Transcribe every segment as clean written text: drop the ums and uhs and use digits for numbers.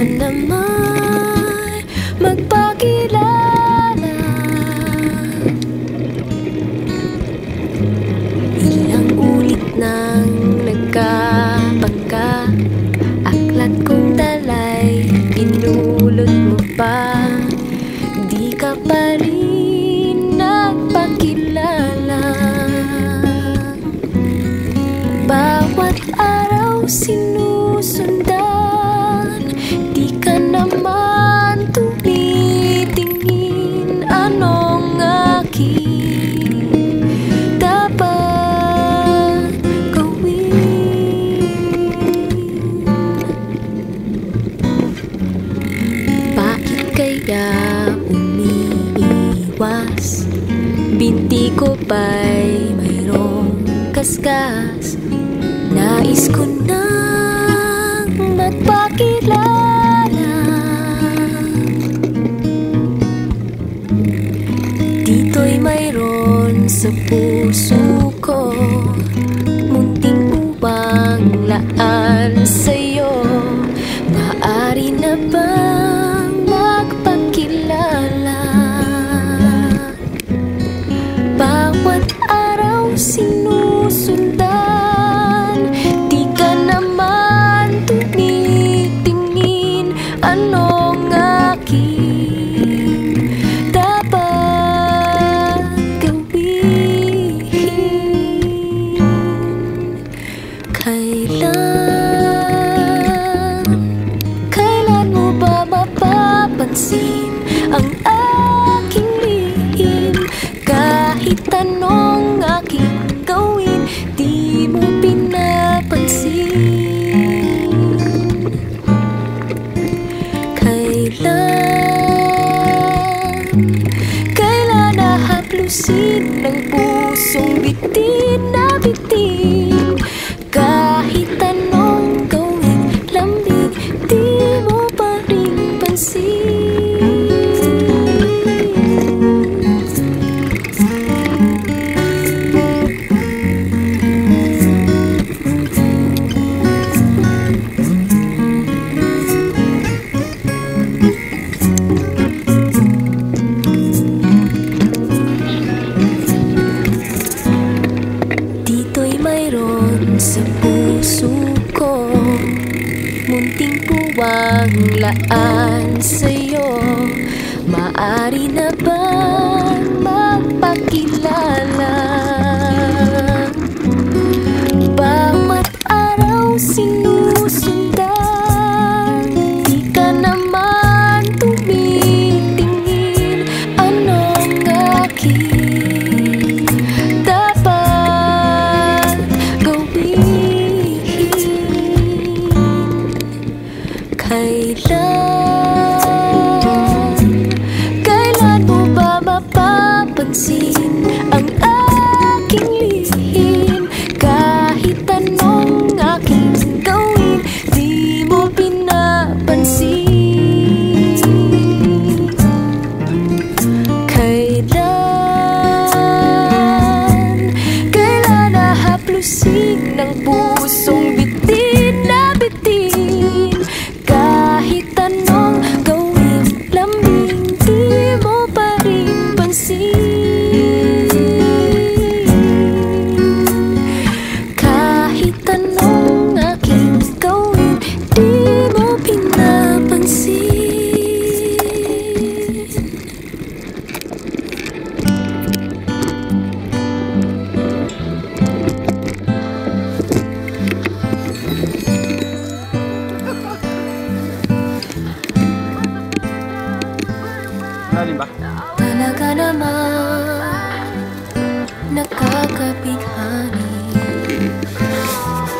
naman magpakilala. Ilang ulit nang nagkapagka, aklat kong dalay, inulot mo pa, di ka pa rin nagpakilala. Bawat araw sinusundan, di ka naman tumitingin. Anong aking dapat gawin? Bakit kaya umiiwas? Binti ko ba'y mayroong kaskas? Nais ko nang magpakilala. Dito'y mayroon sa puso ko, munting upang laan sa'yo. Maaari na bang magpakilala? Bawat araw sinusundan, di ka naman tumitingin. Anong aking dapat gawin? Kailan mo ba mapapansin ang aking lihim? Kahit anong aking gawin, di mo pinapansin. Kailan nahaplusin ng pusong bitin na bitin? Kahit anong gawin, lambing, di mo pa rin pansin. Dito'y mayroon sa puso ko, munting puwang laan sa'yo. Maaari na bang magpakilala? Bawat araw sinusundan, di ka naman tumitingin. Anong aking dapat gawin? Kailan mo ba mapapansin ang aking lihim? Kahit anong aking gawin, di mo pinapansin. Kailan nahaplusin ng pusong bitin na bitin? Kahit anong gawin, lambing, di mo pa rin pansin. Kahit anong aking gawin, di mo pinapansin. Talaga naman nakakabighani.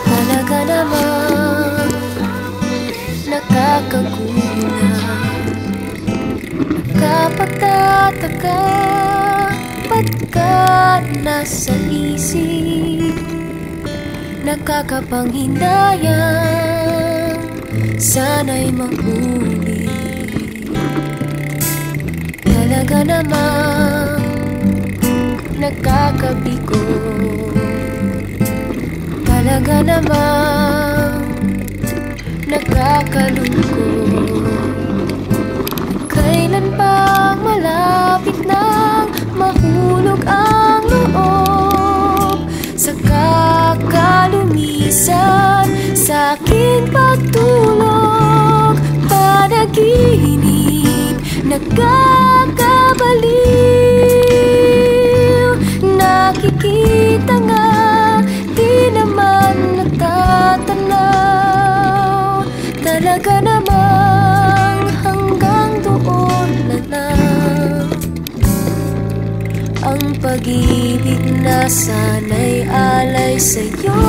Talaga naman nakakagulat. Nakapagtataka, ba't ka nasa isip? Nakakapanghinayang sana'y mahuli. Talaga namang nakakabigo. Talaga namang nakakalungkot. Nakakabaliw, nakikita nga, di naman natatanaw. Talaga namang hanggang doon na lang. Ang pag-ibig na sana'y alay sa'yo,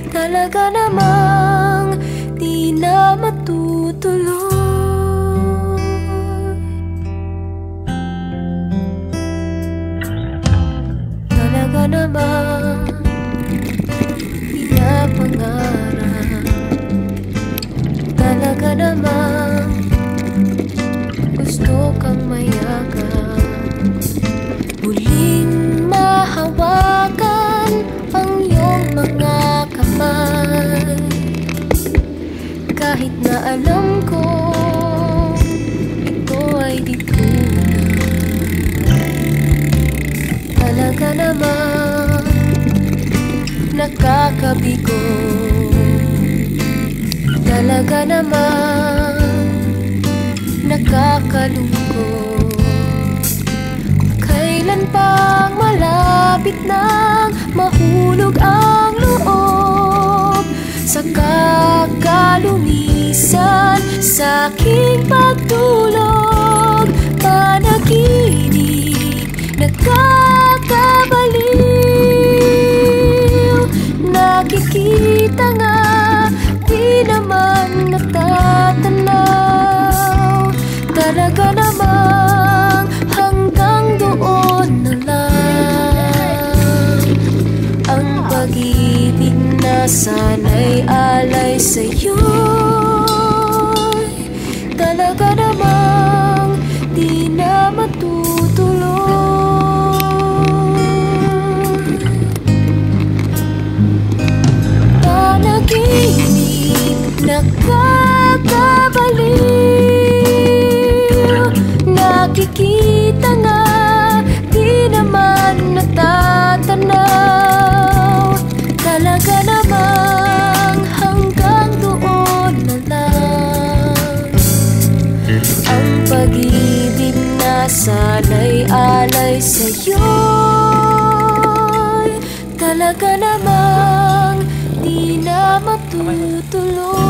talaga namang di na matutuloy. Talaga namang pinapangarap, talaga namang gusto kang mayakap, muling mahawakan ang iyong mga kamay. Kahit na alam ko ito ay di tunay, talaga namang nakakabigo, talaga namang nakakalungkot. Kailan pang malapit nang mahulog ang loob sa kakalumisan sa aking pagtulog. Panaginip, nakakabaliw, nakikita nga, di naman natatanaw. Talaga namang hanggang doon na lang. Ang pag-ibig na sana'y alay sa'yo, talaga namang di na matutuloy. Panaginip, nakakabaliw, nakikita nga, di naman natatanaw. Talaga namang hanggang doon na lang. Ang pag-ibig na sana'y alay sa'yo, talaga namang di na matutuloy.